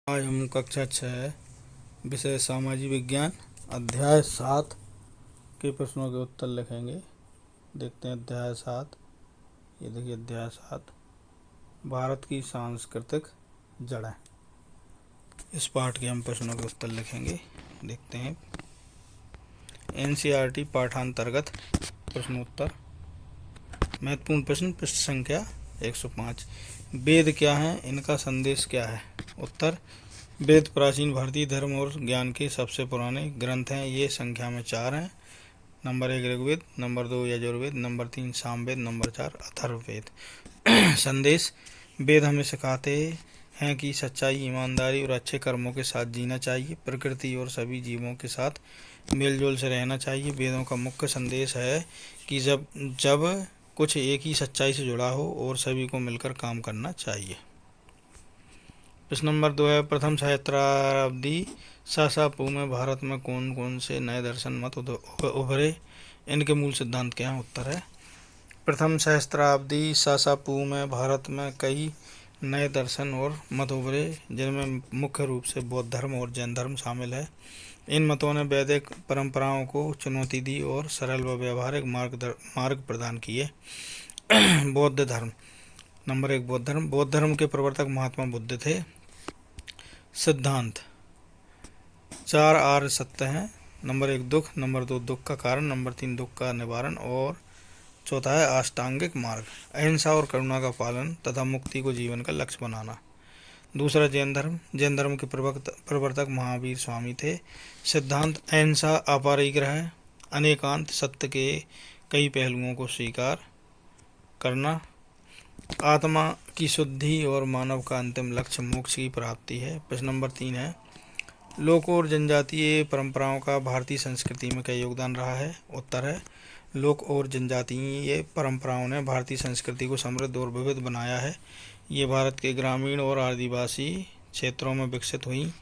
आज हम कक्षा 6 विषय सामाजिक विज्ञान अध्याय 7 के प्रश्नों के उत्तर लिखेंगे। देखते हैं अध्याय 7। ये देखिए अध्याय 7 भारत की सांस्कृतिक जड़ें। इस पाठ के हम प्रश्नों के उत्तर लिखेंगे। देखते हैं एनसीईआरटी पाठांतर्गत प्रश्नोत्तर। महत्वपूर्ण प्रश्न, पृष्ठ संख्या 105। वेद क्या हैं, इनका संदेश क्या है? उत्तर, वेद प्राचीन भारतीय धर्म और ज्ञान के सबसे पुराने ग्रंथ हैं। ये संख्या में 4 हैं। Number 1 Rigveda, number 2 Yajurveda, number 3 Samaveda, number 4 Atharvaveda. संदेश, वेद हमें सिखाते हैं कि सच्चाई, ईमानदारी और अच्छे कर्मों के साथ जीना चाहिए। प्रकृति और सभी जीवों के साथ मेलजोल से रहना चाहिए। वेदों का मुख्य संदेश है कि जब कुछ एक ही सच्चाई से जुड़ा हो और सभी को मिलकर काम करना चाहिए। प्रश्न नंबर 2 है, प्रथम सहस्त्राब्दी सासापू में भारत में कौन कौन से नए दर्शन मत उभरे, इनके मूल सिद्धांत क्या हैं? उत्तर है, प्रथम सहस्त्राब्दी सासापू में भारत में कई नए दर्शन और मत उभरे, जिनमें मुख्य रूप से बौद्ध धर्म और जैन धर्म शामिल है। इन मतों ने वैदिक परंपराओं को चुनौती दी और सरल व व्यवहारिक मार्ग प्रदान किए। बौद्ध धर्म। नंबर 1 बौद्ध धर्म के प्रवर्तक महात्मा बुद्ध थे। सिद्धांत, 4 आर्य सत्य हैं। नंबर 1 दुख, नंबर 2 दुख का कारण, नंबर 3 दुख का निवारण और चौथा है अष्टांगिक मार्ग, अहिंसा और करुणा का पालन तथा मुक्ति को जीवन का लक्ष्य बनाना। दूसरा जैन धर्म के प्रवर्तक महावीर स्वामी थे। सिद्धांत, अहिंसा, अपरिग्रह, अनेकांत, सत्य के कई पहलुओं को स्वीकार करना, आत्मा की शुद्धि और मानव का अंतिम लक्ष्य मोक्ष की प्राप्ति है। प्रश्न नंबर 3 है, लोक और जनजातीय परंपराओं का भारतीय संस्कृति में क्या योगदान रहा है? उत्तर है, लोक और जनजातीय परंपराओं ने भारतीय संस्कृति को समृद्ध और विविध बनाया है। ये भारत के ग्रामीण और आदिवासी क्षेत्रों में विकसित हुई।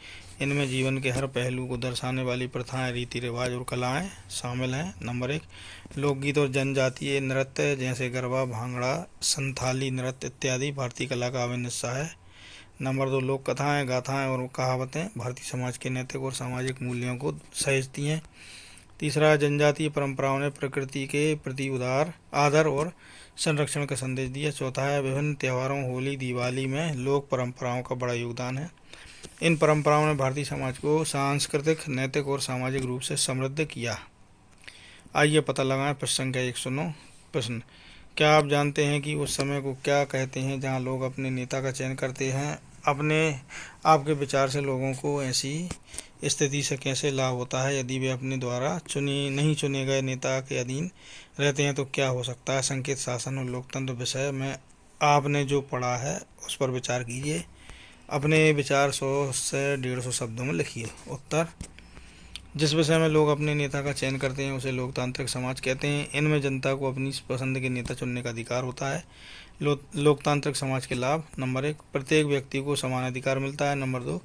इनमें जीवन के हर पहलू को दर्शाने वाली प्रथाएं, रीति रिवाज और कलाएं शामिल हैं। नंबर 1 लोकगीत और जनजातीय नृत्य जैसे गरबा, भांगड़ा, संथाली नृत्य इत्यादि भारतीय कला का अभिन्न हिस्सा है। नंबर 2 लोक कथाएं, गाथाएं और कहावतें भारतीय समाज के नैतिक और सामाजिक मूल्यों को सहेजती हैं। तीसरा, जनजातीय परंपराओं ने प्रकृति के प्रति उदार आदर और संरक्षण का संदेश दिया। चौथा है, विभिन्न त्योहारों, होली, दिवाली में लोक परंपराओं का बड़ा योगदान है। इन परंपराओं ने भारतीय समाज को सांस्कृतिक, नैतिक और सामाजिक रूप से समृद्ध किया। आइए पता लगाएं। प्रश्न संख्या 109। प्रश्न, क्या आप जानते हैं कि उस समय को क्या कहते हैं जहां लोग अपने नेता का चयन करते हैं? आपके विचार से लोगों को ऐसी स्थिति से कैसे लाभ होता है? यदि वे अपने द्वारा नहीं चुने गए नेता के अधीन रहते हैं तो क्या हो सकता है? संकेत, शासन और लोकतंत्र विषय में आपने जो पढ़ा है उस पर विचार कीजिए। अपने विचार 100 से 150 शब्दों में लिखिए। उत्तर, जिस विषय में लोग अपने नेता का चयन करते हैं उसे लोकतांत्रिक समाज कहते हैं। इनमें जनता को अपनी पसंद के नेता चुनने का अधिकार होता है। लोकतांत्रिक समाज के लाभ, नंबर 1 प्रत्येक व्यक्ति को समान अधिकार मिलता है। नंबर 2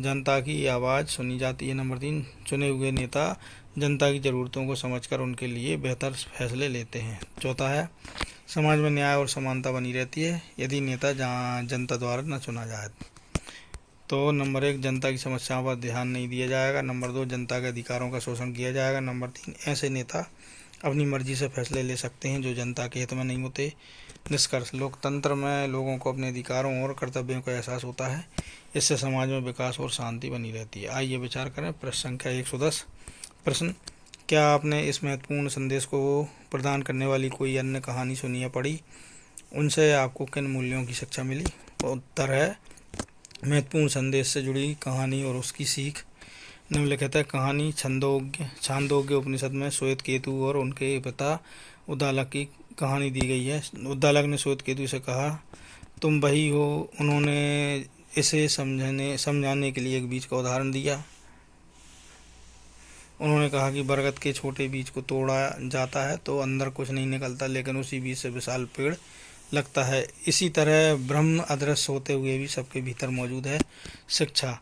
जनता की आवाज़ सुनी जाती है। नंबर 3 चुने हुए नेता जनता की ज़रूरतों को समझकर उनके लिए बेहतर फैसले लेते हैं। चौथा है, समाज में न्याय और समानता बनी रहती है यदि नेता जनता द्वारा न चुना जाए तो। नंबर 1 जनता की समस्याओं पर ध्यान नहीं दिया जाएगा। नंबर 2 जनता के अधिकारों का शोषण किया जाएगा। नंबर 3 ऐसे नेता अपनी मर्जी से फैसले ले सकते हैं जो जनता के हित में नहीं होते। निष्कर्ष, लोकतंत्र में लोगों को अपने अधिकारों और कर्तव्यों का एहसास होता है। इससे समाज में विकास और शांति बनी रहती है। आइए विचार करें। प्रश्न संख्या 110। प्रश्न, क्या आपने इस महत्वपूर्ण संदेश को प्रदान करने वाली कोई अन्य कहानी सुनी या पढ़ी? उनसे आपको किन मूल्यों की शिक्षा मिली? उत्तर है, महत्वपूर्ण संदेश से जुड़ी कहानी और उसकी सीख निम्नलिखित है। कहानी, छांदोग्य उपनिषद में श्वेत केतु और उनके पिता उद्दालक की कहानी दी गई है। उद्दालक ने श्वेत केतु से कहा, तुम वही हो। उन्होंने इसे समझाने के लिए एक बीज का उदाहरण दिया। उन्होंने कहा कि बरगद के छोटे बीज को तोड़ा जाता है तो अंदर कुछ नहीं निकलता, लेकिन उसी बीज से विशाल पेड़ लगता है। इसी तरह ब्रह्म अदृश्य होते हुए भी सबके भीतर मौजूद है। शिक्षा,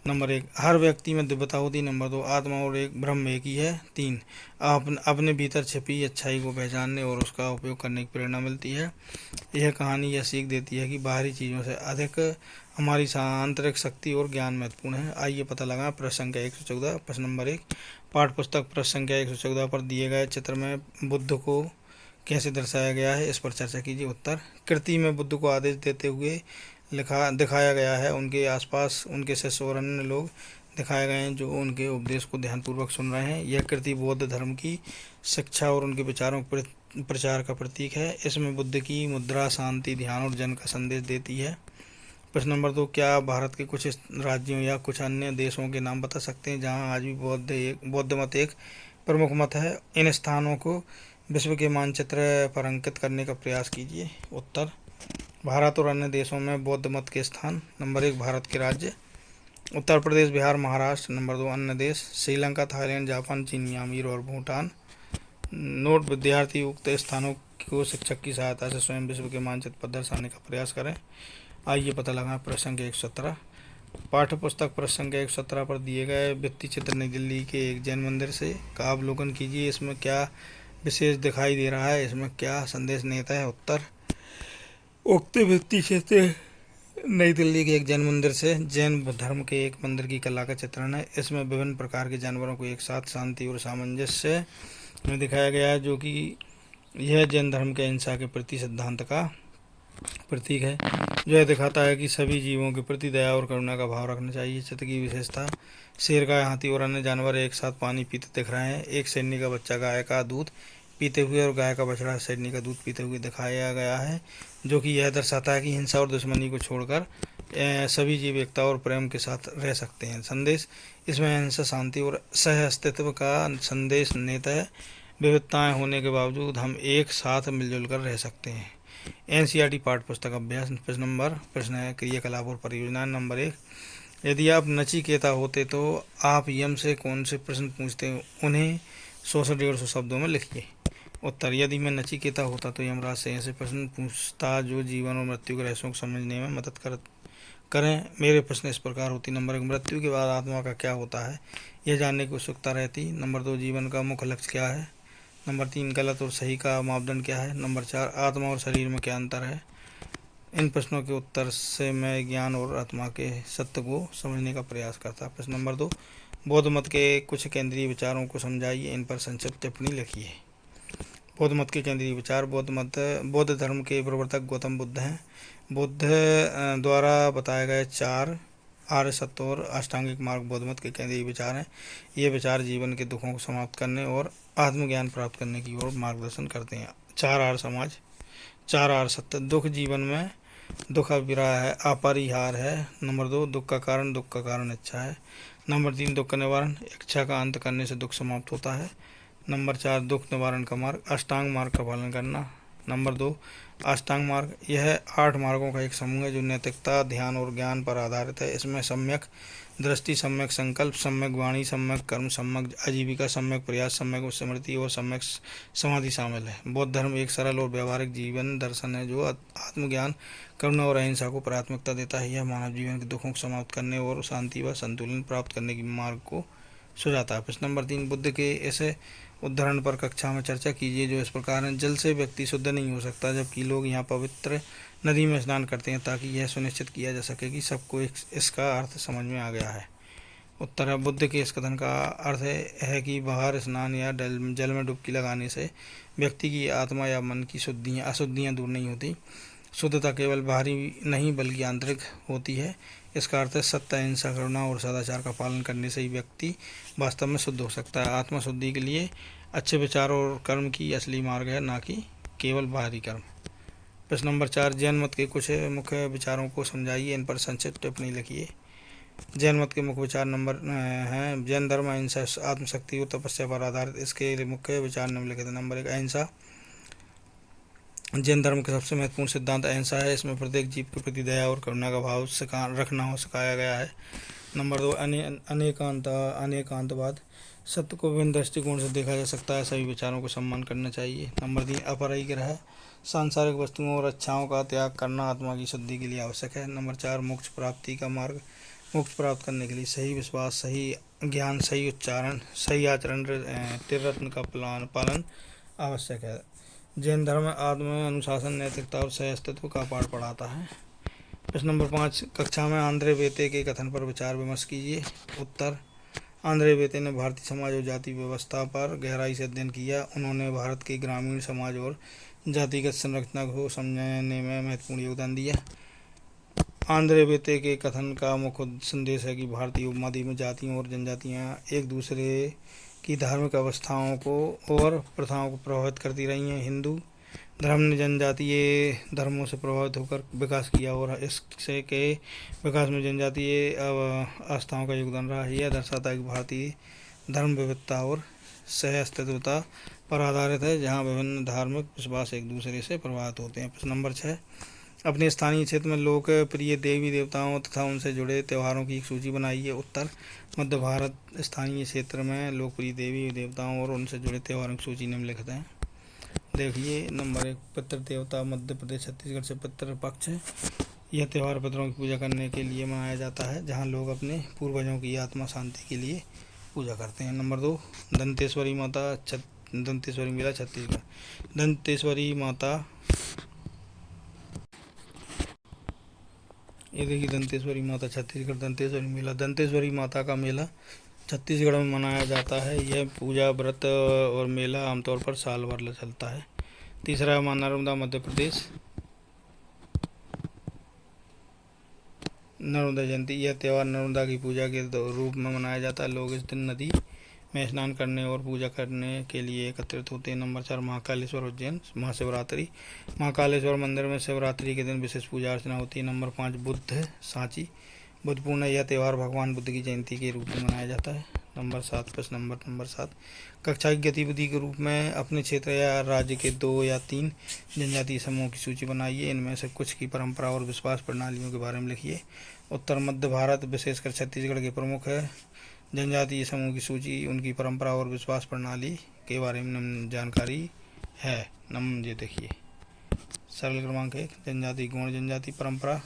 नंबर 1 हर व्यक्ति में दिव्यता होती है। नंबर 2 आत्मा और ब्रह्म एक ही है। 3 अपने भीतर छिपी अच्छाई को पहचानने और उसका उपयोग करने की प्रेरणा मिलती है। यह कहानी यह सीख देती है कि बाहरी चीज़ों से अधिक हमारी आंतरिक शक्ति और ज्ञान महत्वपूर्ण है। आइए पता लगाएं। प्रश्न संख्या 114, प्रश्न नंबर 1, पाठ्य पुस्तक प्रश्न संख्या 114 पर दिए गए चित्र में बुद्ध को कैसे दर्शाया गया है, इस पर चर्चा कीजिए। उत्तर, कृति में बुद्ध को आदेश देते हुए दिखाया गया है। उनके आसपास उनके शिष्य और अन्य लोग दिखाए गए हैं जो उनके उपदेश को ध्यानपूर्वक सुन रहे हैं। यह कृति बौद्ध धर्म की शिक्षा और उनके विचारों के प्रचार का प्रतीक है। इसमें बुद्ध की मुद्रा शांति, ध्यान और जन का संदेश देती है। प्रश्न नंबर 2, क्या आप भारत के कुछ राज्यों या कुछ अन्य देशों के नाम बता सकते हैं जहां आज भी बौद्ध मत एक प्रमुख मत है? इन स्थानों को विश्व के मानचित्र पर अंकित करने का प्रयास कीजिए। उत्तर, भारत और अन्य देशों में बौद्ध मत के स्थान। नंबर 1, भारत के राज्य उत्तर प्रदेश, बिहार, महाराष्ट्र। नंबर 2, अन्य देश श्रीलंका, थाईलैंड, जापान, चीन, म्यांमार और भूटान। नोट, विद्यार्थी उक्त स्थानों को शिक्षक की सहायता से स्वयं विश्व के मानचित्र पर दर्शाने का प्रयास करें। आइए पता लगाएं। प्रश्न संख्या 117, पाठ्य पुस्तक प्रश्न संख्या 117 पर दिए गए भित्ति चित्र नई दिल्ली के एक जैन मंदिर से का अवलोकन कीजिए। इसमें क्या विशेष दिखाई दे रहा है, इसमें क्या संदेश निहित है? उत्तर, उक्त भित्ति चित्र नई दिल्ली के एक जैन मंदिर से जैन धर्म के एक मंदिर की कला का चित्रण है। इसमें विभिन्न प्रकार के जानवरों को एक साथ शांति और सामंजस्य में दिखाया गया है, जो कि यह जैन धर्म के अहिंसा के प्रति सिद्धांत का प्रतीक है, जो यह दिखाता है कि सभी जीवों के प्रति दया और करुणा का भाव रखना चाहिए। चित्र की विशेषता, शेर, गाय, हाथी और अन्य जानवर एक साथ पानी पीते दिख रहे हैं। एक शेरनी का बच्चा गाय का दूध पीते हुए और गाय का बछड़ा शेरनी का दूध पीते हुए दिखाया गया है, जो कि यह दर्शाता है कि हिंसा और दुश्मनी को छोड़कर सभी जीव एकता और प्रेम के साथ रह सकते हैं। संदेश, इसमें अहिंसा, शांति और सह अस्तित्व का संदेश निहित है। विविधताएं होने के बावजूद हम एक साथ मिलजुल कर रह सकते हैं। एनसीईआरटी पाठ्य पुस्तक अभ्यास प्रश्न है क्रियाकलाप और परियोजना। नंबर 1, यदि आप नचिकेता होते तो आप यम से कौन से प्रश्न पूछते, उन्हें 100 से 150 शब्दों में लिखिए। उत्तर, यदि मैं नचिकेता होता तो यमराज से ऐसे प्रश्न पूछता जो जीवन और मृत्यु के रहस्यों को समझने में मदद करें। मेरे प्रश्न इस प्रकार होती। नंबर 1, मृत्यु के बाद आत्मा का क्या होता है, यह जानने की उत्सुकता रहती। नंबर 2, जीवन का मुख्य लक्ष्य क्या है। नंबर 3, गलत और सही का मापदंड क्या है। नंबर 4, आत्मा और शरीर में क्या अंतर है। इन प्रश्नों के उत्तर से मैं ज्ञान और आत्मा के सत्य को समझने का प्रयास करता। प्रश्न नंबर 2, बौद्ध मत के कुछ केंद्रीय विचारों को समझाइए, इन पर संक्षिप्त टिप्पणी लिखिए। बौद्ध मत के केंद्रीय विचार। बौद्ध धर्म के प्रवर्तक गौतम बुद्ध हैं। बुद्ध द्वारा बताए गए 4 आर्य सत्य और अष्टांगिक मार्ग बौद्ध मत के केंद्रीय विचार हैं। ये विचार जीवन के दुखों को समाप्त करने और आत्मज्ञान प्राप्त करने की ओर मार्गदर्शन करते हैं। 4 आर्य समाज, 4 आर्य सत्य। दुख, जीवन में दुख अपरिहार्य है, अपरिहार है। नंबर 2, दुख का कारण इच्छा है। नंबर 3, दुख का निवारण, इच्छा का अंत करने से दुख समाप्त होता है। नंबर 4, दुख निवारण का मार्ग, अष्टांग मार्ग का पालन करना। नंबर 2, अष्टांग मार्ग, यह 8 मार्गों का एक समूह है जो नैतिकता, ध्यान और ज्ञान पर आधारित है। इसमें सम्यक दृष्टि, सम्यक संकल्प, सम्यक वाणी, सम्यक कर्म, सम्यक आजीविका, सम्यक प्रयास, सम्यक स्मृति और सम्यक समाधि शामिल है। बौद्ध धर्म एक सरल और व्यवहारिक जीवन दर्शन है जो आत्मज्ञान, करुणा और अहिंसा को प्राथमिकता देता है। यह मानव जीवन के दुखों को समाप्त करने और शांति व संतुलन प्राप्त करने के मार्ग को सुझाता है। प्रश्न नंबर 3, बुद्ध के ऐसे उदाहरण पर कक्षा में चर्चा कीजिए जो इस प्रकार है। जल से व्यक्ति शुद्ध नहीं हो सकता, जबकि लोग यहाँ पवित्र नदी में स्नान करते हैं ताकि यह सुनिश्चित किया जा सके कि सबको इसका अर्थ समझ में आ गया है। उत्तर है, बुद्ध के इस कथन का अर्थ है कि बाहर स्नान या जल में डुबकी लगाने से व्यक्ति की आत्मा या मन की अशुद्धियाँ दूर नहीं होती। शुद्धता केवल बाहरी नहीं बल्कि आंतरिक होती है। इसका अर्थ है सत्य, अहिंसा, करुणा और सदाचार का पालन करने से ही व्यक्ति वास्तव में शुद्ध हो सकता है। आत्मा शुद्धि के लिए अच्छे विचार और कर्म की असली मार्ग है, ना कि केवल बाहरी कर्म। प्रश्न नंबर 4, जैन मत के कुछ मुख्य विचारों को समझाइए, इन पर संक्षिप्त टिप्पणी लिखिए। जैन मत के मुख्य विचार नंबर हैं। जैन धर्म अहिंसा, आत्मशक्ति और तपस्या पर आधारित। इसके मुख्य विचार निम्नलिखित हैं। नंबर 1, अहिंसा। जैन धर्म का सबसे महत्वपूर्ण सिद्धांत अहिंसा है। इसमें प्रत्येक जीव के प्रति दया और करुणा का भाव रखना सिखाया गया है। नंबर 2, अनेकांतवाद। सत्य को विभिन्न दृष्टिकोण से देखा जा सकता है, सभी विचारों को सम्मान करना चाहिए। नंबर 3, अपरिग्रह। सांसारिक वस्तुओं और इच्छाओं का त्याग करना आत्मा की शुद्धि के लिए आवश्यक है। नंबर 4, मोक्ष प्राप्ति का मार्ग। मोक्ष प्राप्त करने के लिए सही विश्वास, सही ज्ञान, सही उच्चारण, सही आचरण, त्रिरत्न का पालन आवश्यक है। जैन धर्म आत्म अनुशासन, नैतिकता और सह अस्तित्व का पाठ पढ़ाता है। प्रश्न नंबर 5, कक्षा में आंद्रे बेते के कथन पर विचार विमर्श कीजिए। उत्तर, आंद्रे बेते ने भारतीय समाज और जाति व्यवस्था पर गहराई से अध्ययन किया। उन्होंने भारत के ग्रामीण समाज और जातिगत संरचना को समझने में महत्वपूर्ण योगदान दिया। आंद्रे बेते के कथन का मुख्य संदेश है कि भारतीय उपमहाद्वीप में जातियों और जनजातियां एक दूसरे की धार्मिक अवस्थाओं को और प्रथाओं को प्रभावित करती रही हैं। हिंदू धर्म ने जनजातीय धर्मों से प्रभावित होकर विकास किया और इससे के विकास में जनजातीय आस्थाओं का योगदान रहा है। यह दर्शाता है कि भारतीय धर्म विविधता और सह अस्तित्वता पर आधारित है, जहाँ विभिन्न धार्मिक विश्वास एक दूसरे से प्रभावित होते हैं। प्रश्न नंबर 6, अपने स्थानीय क्षेत्र में लोकप्रिय देवी देवताओं तथा उनसे जुड़े त्योहारों की एक सूची बनाइए। उत्तर, मध्य भारत स्थानीय क्षेत्र में लोकप्रिय देवी देवताओं और उनसे जुड़े त्योहारों की सूची निम्नलिखित है। देखिए, नंबर 1, पितृ देवता। मध्य प्रदेश छत्तीसगढ़ से पितृ पक्ष है। यह त्यौहार पितरों की पूजा करने के लिए मनाया जाता है, जहाँ लोग अपने पूर्वजों की आत्मा शांति के लिए पूजा करते हैं। नंबर 2, दंतेश्वरी माता। दंतेश्वरी मेला छत्तीसगढ़। दंतेश्वरी माता, ये देखिए दंतेश्वरी माता छत्तीसगढ़। दंतेश्वरी मेला, दंतेश्वरी माता का मेला छत्तीसगढ़ में मनाया जाता है। यह पूजा व्रत और मेला आमतौर पर साल भर चलता है। तीसरा है माँ नर्मदा, मध्य प्रदेश। नर्मदा जयंती, यह त्यौहार नर्मदा की पूजा के रूप में मनाया जाता है। लोग इस दिन नदी में स्नान करने और पूजा करने के लिए एकत्रित होते हैं। नंबर 4, महाकालेश्वर उज्जैन। महाशिवरात्रि, महाकालेश्वर मंदिर में शिवरात्रि के दिन विशेष पूजा अर्चना होती है। नंबर 5, बुद्ध सांची, बुद्ध पूर्णिमा। यह त्यौहार भगवान बुद्ध की जयंती के रूप में मनाया जाता है। नंबर 7, प्रश्न नंबर 7, कक्षा की गतिविधि के रूप में अपने क्षेत्र या राज्य के 2 या 3 जनजातीय समूह की सूची बनाइए। इनमें से कुछ की परंपरा और विश्वास प्रणालियों के बारे में लिखिए। उत्तर, मध्य भारत विशेषकर छत्तीसगढ़ के प्रमुख है जनजातीय समूह की सूची, उनकी परंपरा और विश्वास प्रणाली के बारे में जानकारी है। ये देखिए, सरल क्रमांक 1, जनजाति। गौड़ जनजाति। परंपरा,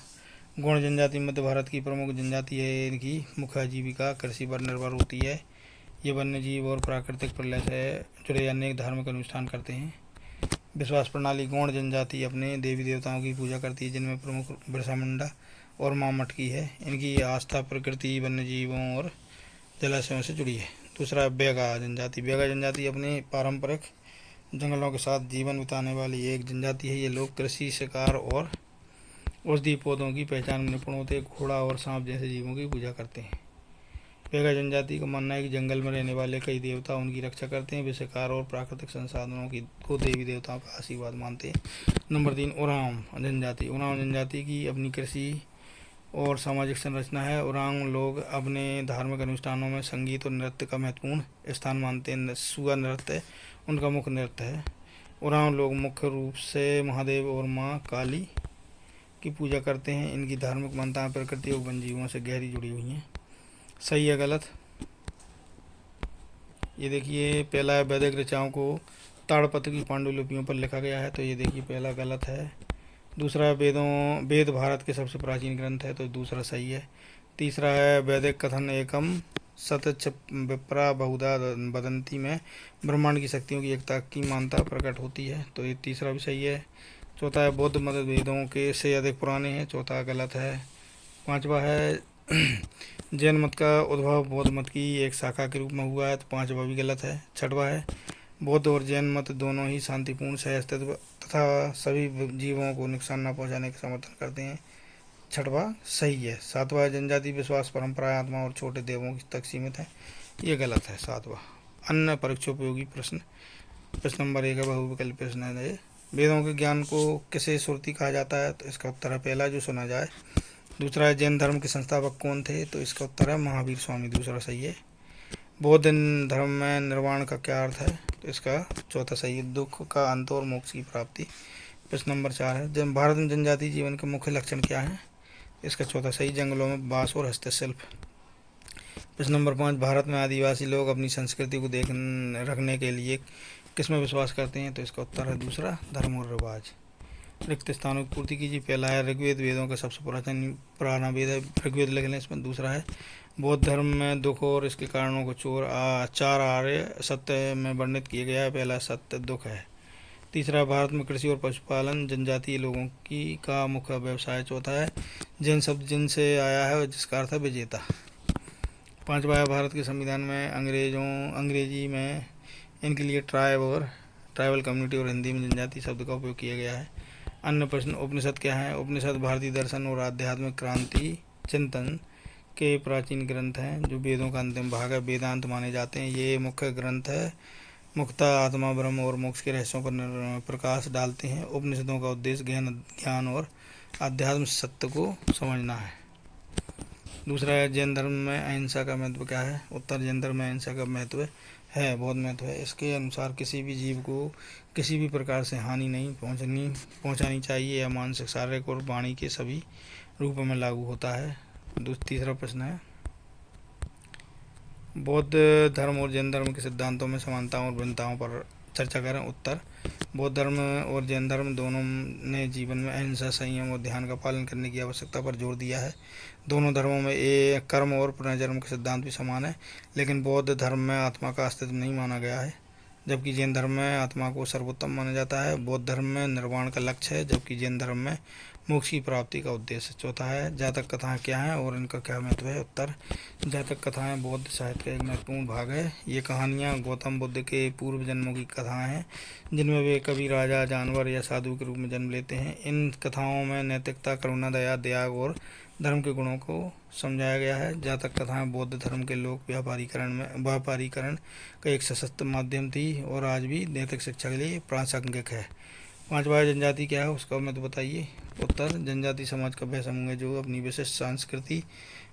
गौड़ जनजाति मध्य भारत की प्रमुख जनजाति है। इनकी मुख्य आजीविका कृषि पर निर्भर होती है। ये वन्य जीव और प्राकृतिक प्रलय से जुड़े अनेक धार्मिक अनुष्ठान करते हैं। विश्वास प्रणाली, गौड़ जनजाति अपने देवी देवताओं की पूजा करती है, जिनमें प्रमुख बिरसा मुंडा और माँ मटकी है। इनकी आस्था प्रकृति, वन्य जीवों और जलाशयों से जुड़ी है। दूसरा, बैगा जनजाति। बैगा जनजाति अपने पारंपरिक जंगलों के साथ जीवन बिताने वाली एक जनजाति है। ये लोग कृषि, शिकार और औषधीय पौधों की पहचान में निपुण होते हैं। घोड़ा और सांप जैसे जीवों की पूजा करते हैं। बैगा जनजाति का मानना है कि जंगल में रहने वाले कई देवता उनकी रक्षा करते हैं। वे शिकार और प्राकृतिक संसाधनों को देवी देवताओं का आशीर्वाद मानते हैं। नंबर 3, उरांव जनजाति। उरांव जनजाति की अपनी कृषि और सामाजिक संरचना है। उरांव लोग अपने धार्मिक अनुष्ठानों में संगीत और नृत्य का महत्वपूर्ण स्थान मानते हैं। सुआ नृत्य उनका मुख्य नृत्य है। उरांव लोग मुख्य रूप से महादेव और माँ काली की पूजा करते हैं। इनकी धार्मिक मान्यताएं प्रकृति और वन जीवों से गहरी जुड़ी हुई हैं। सही है गलत? ये देखिए, पहला है वैदिक ऋचाओं को ताड़पत्र की पांडुलिपियों पर लिखा गया है, तो ये देखिए पहला गलत है। दूसरा है वेद भारत के सबसे प्राचीन ग्रंथ है, तो दूसरा सही है। तीसरा है वैदिक कथन एकम सत विप्रा बहुधा वदंती में ब्रह्मांड की शक्तियों की एकता की मान्यता प्रकट होती है, तो ये तीसरा भी सही है। चौथा है बौद्ध मत वेदों के से अधिक पुराने हैं, चौथा गलत है। पांचवा है जैन मत का उद्भव बौद्ध मत की एक शाखा के रूप में हुआ है, तो पांचवा भी गलत है। छठवा है बौद्ध और जैन मत दोनों ही शांतिपूर्ण सह अस्तित्व तथा सभी जीवों को नुकसान न पहुंचाने का समर्थन करते हैं, छठवा सही है। सातवां जनजाति विश्वास परंपरा आत्मा और छोटे देवों तक सीमित है, ये गलत है सातवां। अन्य परीक्षोपयोगी प्रश्न। प्रश्न नंबर 1 है बहुविकल्पी प्रश्न है। वेदों के ज्ञान को किसे श्रुति कहा जाता है, तो इसका उत्तर है पहला, जो सुना जाए। दूसरा है जैन धर्म के संस्थापक कौन थे, तो इसका उत्तर है महावीर स्वामी, दूसरा सही है। बौद्ध धर्म में निर्वाण का क्या अर्थ है, तो इसका चौथा सही है, दुख का अंत और मोक्ष की प्राप्ति। प्रश्न नंबर 4 है भारत में जनजातीय जीवन के मुख्य लक्षण क्या है, इसका चौथा सही, जंगलों में बास और हस्तशिल्प। प्रश्न नंबर 5, भारत में आदिवासी लोग अपनी संस्कृति को रखने के लिए किसमें विश्वास करते हैं, तो इसका उत्तर है दूसरा, धर्म और रिवाज। रिक्त स्थानों की पूर्ति कीजिए। पहला है ऋग्वेद, वेदों का सबसे पुराना वेद है, ऋग्वेद लिख लें इसमें। दूसरा है बौद्ध धर्म में दुख और इसके कारणों को 4 आर्य सत्य में वर्णित किया गया है, पहला सत्य दुख है। तीसरा, भारत में कृषि और पशुपालन जनजातीय लोगों की का मुख्य व्यवसाय। चौथा है जैन शब्द जिन से आया है जिसका अर्थ है विजेता। 5वां है भारत के संविधान में अंग्रेजी में इनके लिए ट्राइबल कम्युनिटी और हिंदी में जनजाति शब्द का उपयोग किया गया है। अन्य प्रश्न, उपनिषद क्या है? उपनिषद भारतीय दर्शन और आध्यात्मिक क्रांति चिंतन के प्राचीन ग्रंथ हैं जो वेदों का अंतिम भाग है, वेदांत माने जाते हैं। ये मुख्य ग्रंथ है, मुक्ता आत्मा ब्रह्म और मोक्ष के रहस्यों पर प्रकाश डालते हैं। उपनिषदों का उद्देश्य ज्ञान और आध्यात्म सत्य को समझना है। दूसरा है जैन धर्म में अहिंसा का महत्व क्या है? उत्तर, जैन धर्म में अहिंसा का महत्व है, बहुत महत्व है। इसके अनुसार किसी भी जीव को किसी भी प्रकार से हानि नहीं पहुंचानी चाहिए। यह मानसिक, शारीरिक और वाणी के सभी रूपों में लागू होता है। तीसरा प्रश्न है बौद्ध धर्म और जैन धर्म के सिद्धांतों में समानताओं और भिन्नताओं पर चर्चा करें। उत्तर, बौद्ध धर्म और जैन धर्म दोनों ने जीवन में अहिंसा, संयम और ध्यान का पालन करने की आवश्यकता पर जोर दिया है। दोनों धर्मों में एक कर्म और पुनर्जन्म के सिद्धांत भी समान है, लेकिन बौद्ध धर्म में आत्मा का अस्तित्व नहीं माना गया है, जबकि जैन धर्म में आत्मा को सर्वोत्तम माना जाता है। बौद्ध धर्म में निर्वाण का लक्ष्य है, जबकि जैन धर्म में मोक्ष की प्राप्ति का उद्देश्य। चौथा है जातक कथाएं क्या हैं और इनका क्या महत्व है? उत्तर, जातक कथाएं बौद्ध साहित्य का एक महत्वपूर्ण भाग है। ये कहानियाँ गौतम बुद्ध के पूर्व जन्मों की कथाएं हैं, जिनमें वे कभी राजा, जानवर या साधु के रूप में जन्म लेते हैं। इन कथाओं में नैतिकता, करुणा, दया, त्याग और धर्म के गुणों को समझाया गया है। जातक कथाएं बौद्ध धर्म के लोक व्यापारीकरण का एक सशक्त माध्यम थी और आज भी नैतिक शिक्षा के लिए प्रासंगिक है। 5वां जनजाति क्या है, उसका मैं तो बताइए। उत्तर, जनजाति समाज का वह समूह है जो अपनी विशिष्ट संस्कृति,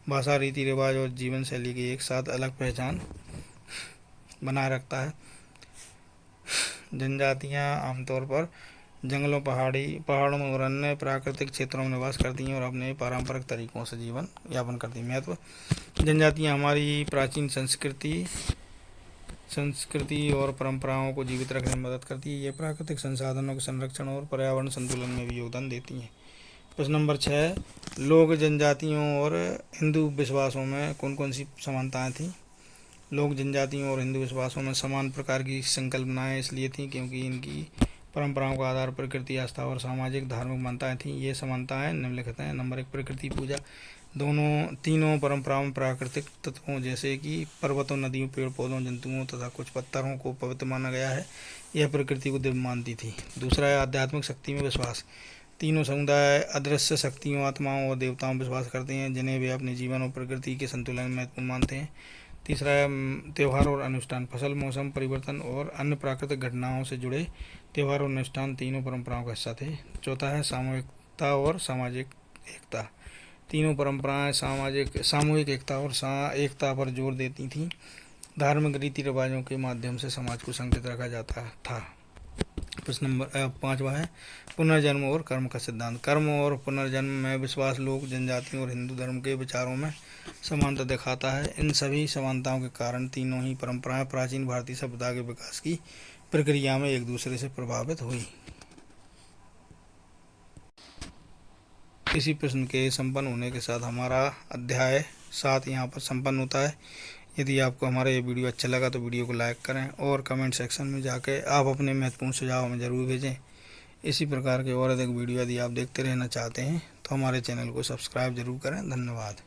भाषा, रीति रिवाज और जीवन शैली की एक साथ अलग पहचान बनाए रखता है। जनजातियां आमतौर पर जंगलों, पहाड़ों और अन्य प्राकृतिक क्षेत्रों में निवास करती हैं और अपने पारंपरिक तरीकों से जीवन यापन करती हैं। महत्व, जनजातियां हमारी प्राचीन संस्कृति और परंपराओं को जीवित रखने में मदद करती है। ये प्राकृतिक संसाधनों के संरक्षण और पर्यावरण संतुलन में भी योगदान देती हैं। प्रश्न नंबर 6, लोक जनजातियों और हिंदू विश्वासों में कौन कौन सी समानताएं थीं? लोक जनजातियों और हिंदू विश्वासों में समान प्रकार की संकल्पनाएं इसलिए थीं क्योंकि इनकी परंपराओं का आधार प्रकृति, आस्था और सामाजिक धार्मिक मान्यताएं थीं। ये समानताएं निम्नलिखित हैं। नंबर 1, प्रकृति पूजा। तीनों परंपराओं में प्राकृतिक तत्वों जैसे कि पर्वतों, नदियों, पेड़ पौधों, जंतुओं तथा कुछ पत्थरों को पवित्र माना गया है। यह प्रकृति को दिव्य मानती थी। दूसरा है आध्यात्मिक शक्ति में विश्वास। तीनों समुदाय अदृश्य शक्तियों, आत्माओं और देवताओं में विश्वास करते हैं, जिन्हें वे अपने जीवन और प्रकृति के संतुलन में महत्वपूर्ण मानते हैं। तीसरा है त्यौहार और अनुष्ठान। फसल, मौसम परिवर्तन और अन्य प्राकृतिक घटनाओं से जुड़े त्यौहार और अनुष्ठान तीनों परंपराओं का हिस्सा थे। चौथा है सामूहिकता और सामाजिक एकता। तीनों परंपराएं सामूहिक एकता और एकता पर जोर देती थीं। धार्मिक रीति रिवाजों के माध्यम से समाज को संगठित रखा जाता था। प्रश्न नंबर 5वां है पुनर्जन्म और कर्म का सिद्धांत। कर्म और पुनर्जन्म में विश्वास लोक जनजातियों और हिंदू धर्म के विचारों में समानता दिखाता है। इन सभी समानताओं के कारण तीनों ही परंपराएं प्राचीन भारतीय सभ्यता के विकास की प्रक्रिया में एक दूसरे से प्रभावित हुई। इसी प्रश्न के संपन्न होने के साथ हमारा अध्याय 7 यहाँ पर संपन्न होता है। यदि आपको हमारा ये वीडियो अच्छा लगा तो वीडियो को लाइक करें और कमेंट सेक्शन में जाके आप अपने महत्वपूर्ण सुझाव हमें ज़रूर भेजें। इसी प्रकार के और अधिक वीडियो यदि आप देखते रहना चाहते हैं तो हमारे चैनल को सब्सक्राइब जरूर करें। धन्यवाद।